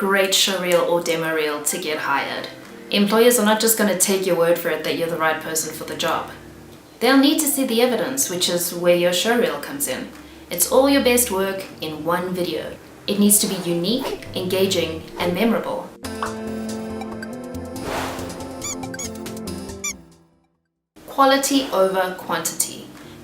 great showreel or demo reel to get hired. Employers are not just going to take your word for it that you're the right person for the job. They'll need to see the evidence, which is where your showreel comes in. It's all your best work in one video. It needs to be unique, engaging, and memorable. Quality over quantity.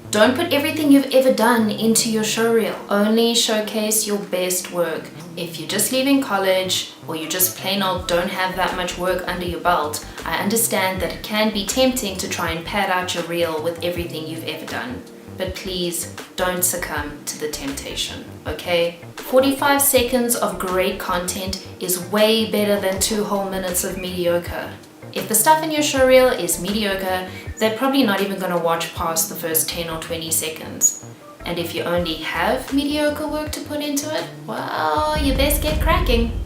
Don't put everything you've ever done into your showreel. Only showcase your best work. If you're just leaving college or you just plain old don't have that much work under your belt, I understand that it can be tempting to try and pad out your reel with everything you've ever done. But please don't succumb to the temptation, okay? 45 seconds of great content is way better than 2 whole minutes of mediocre. If the stuff in your showreel is mediocre, they're probably not even going to watch past the first 10 or 20 seconds. And if you only have mediocre work to put into it, well, you best get cracking.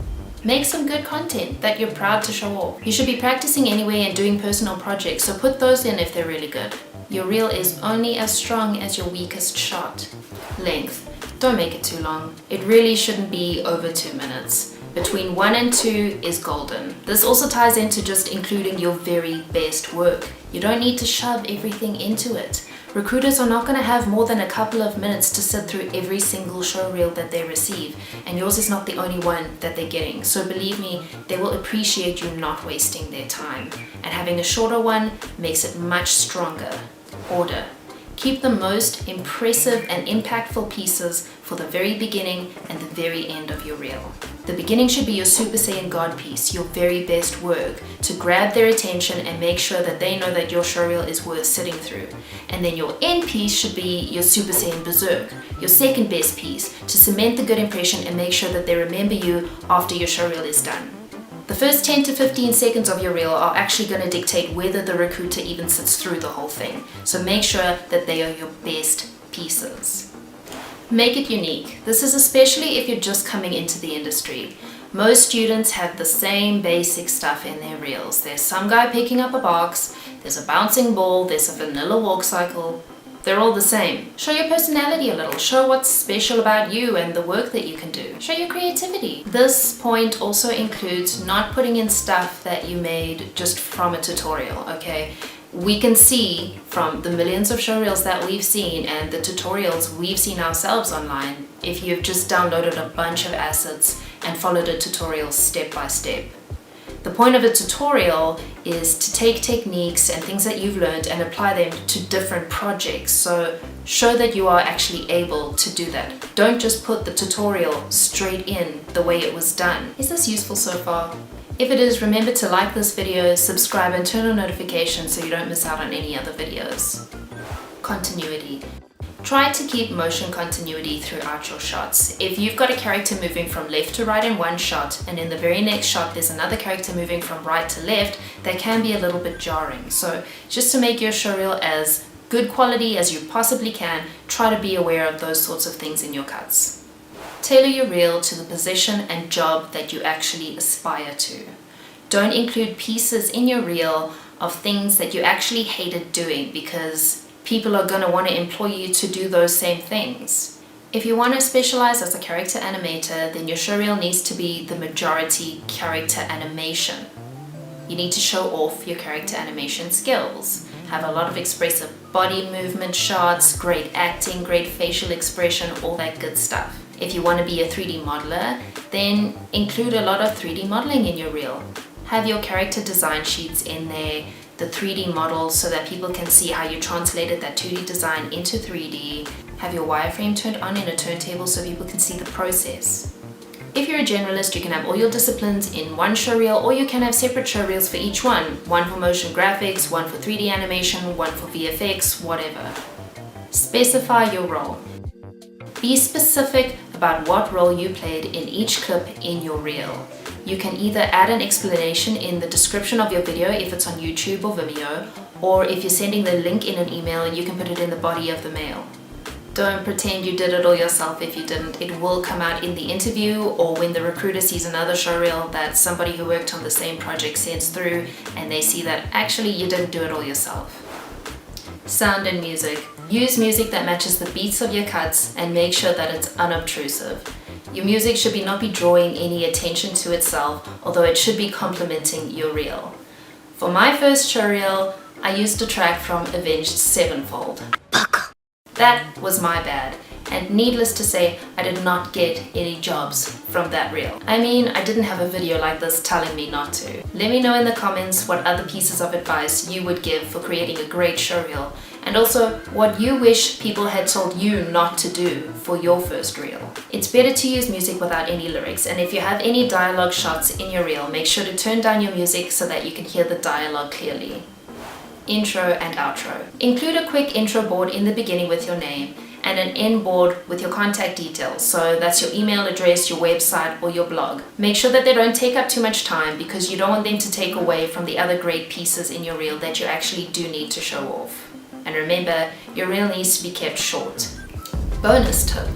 Make some good content that you're proud to show off. You should be practicing anyway and doing personal projects, so put those in if they're really good. Your reel is only as strong as your weakest shot. Length. Don't make it too long. It really shouldn't be over 2 minutes. Between 1 and 2 is golden. This also ties into just including your very best work. You don't need to shove everything into it. Recruiters are not going to have more than a couple of minutes to sit through every single showreel that they receive, and yours is not the only one that they're getting. So believe me, they will appreciate you not wasting their time. And having a shorter one makes it much stronger. Order. Keep the most impressive and impactful pieces for the very beginning and the very end of your reel. The beginning should be your Super Saiyan God piece, your very best work, to grab their attention and make sure that they know that your showreel is worth sitting through. And then your end piece should be your Super Saiyan Berserk, your second best piece, to cement the good impression and make sure that they remember you after your showreel is done. The first 10 to 15 seconds of your reel are actually going to dictate whether the recruiter even sits through the whole thing. So make sure that they are your best pieces. Make it unique. This is especially if you're just coming into the industry. Most students have the same basic stuff in their reels. There's some guy picking up a box, there's a bouncing ball, there's a vanilla walk cycle. They're all the same. Show your personality a little. Show what's special about you and the work that you can do. Show your creativity. This point also includes not putting in stuff that you made just from a tutorial, okay? We can see from the millions of showreels that we've seen and the tutorials we've seen ourselves online, if you've just downloaded a bunch of assets and followed a tutorial step by step. The point of a tutorial is to take techniques and things that you've learned and apply them to different projects. So show that you are actually able to do that. Don't just put the tutorial straight in the way it was done. Is this useful so far? If it is, remember to like this video, subscribe and turn on notifications so you don't miss out on any other videos. Continuity. Try to keep motion continuity throughout your shots. If you've got a character moving from left to right in one shot, and in the very next shot there's another character moving from right to left, that can be a little bit jarring. So just to make your showreel as good quality as you possibly can, try to be aware of those sorts of things in your cuts. Tailor your reel to the position and job that you actually aspire to. Don't include pieces in your reel of things that you actually hated doing, because people are going to want to employ you to do those same things. If you want to specialize as a character animator, then your showreel needs to be the majority character animation. You need to show off your character animation skills. Have a lot of expressive body movement shots, great acting, great facial expression, all that good stuff. If you want to be a 3D modeler, then include a lot of 3D modeling in your reel. Have your character design sheets in there, the 3D models, so that people can see how you translated that 2D design into 3D. Have your wireframe turned on in a turntable so people can see the process. If you're a generalist, you can have all your disciplines in one showreel, or you can have separate showreels for each one. One for motion graphics, one for 3D animation, one for VFX, whatever. Specify your role. Be specific about what role you played in each clip in your reel. You can either add an explanation in the description of your video if it's on YouTube or Vimeo, or if you're sending the link in an email, you can put it in the body of the mail. Don't pretend you did it all yourself if you didn't. It will come out in the interview, or when the recruiter sees another showreel that somebody who worked on the same project sends through, and they see that actually you didn't do it all yourself. Sound and music. Use music that matches the beats of your cuts and make sure that it's unobtrusive. Your music should not be drawing any attention to itself, although it should be complementing your reel. For my first showreel, I used a track from Avenged Sevenfold. That was my bad, and needless to say, I did not get any jobs from that reel. I mean, I didn't have a video like this telling me not to. Let me know in the comments what other pieces of advice you would give for creating a great showreel, and also what you wish people had told you not to do for your first reel. It's better to use music without any lyrics, and if you have any dialogue shots in your reel, make sure to turn down your music so that you can hear the dialogue clearly. Intro and outro. Include a quick intro board in the beginning with your name and an end board with your contact details, so that's your email address, your website, or your blog. Make sure that they don't take up too much time because you don't want them to take away from the other great pieces in your reel that you actually do need to show off. And remember, your reel needs to be kept short. Bonus tip.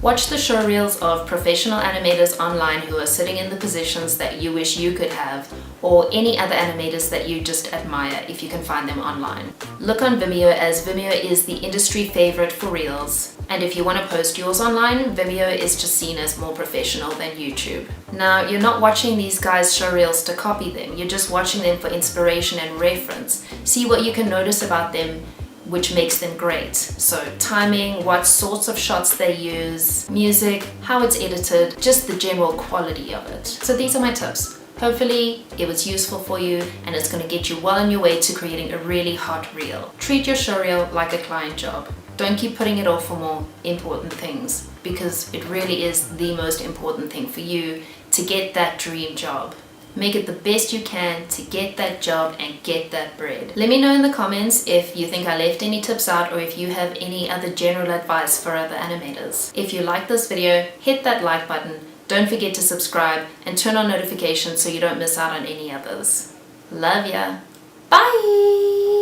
Watch the showreels of professional animators online who are sitting in the positions that you wish you could have, or any other animators that you just admire if you can find them online. Look on Vimeo, as Vimeo is the industry favorite for reels. And if you want to post yours online, Vimeo is just seen as more professional than YouTube. Now, you're not watching these guys' showreels to copy them, you're just watching them for inspiration and reference. See what you can notice about them which makes them great. So timing, what sorts of shots they use, music, how it's edited, just the general quality of it. So these are my tips. Hopefully it was useful for you and it's going to get you well on your way to creating a really hot reel. Treat your showreel like a client job. Don't keep putting it off for more important things, because it really is the most important thing for you to get that dream job. Make it the best you can to get that job and get that bread. Let me know in the comments if you think I left any tips out, or if you have any other general advice for other animators. If you like this video, hit that like button, don't forget to subscribe and turn on notifications so you don't miss out on any others. Love ya. Bye!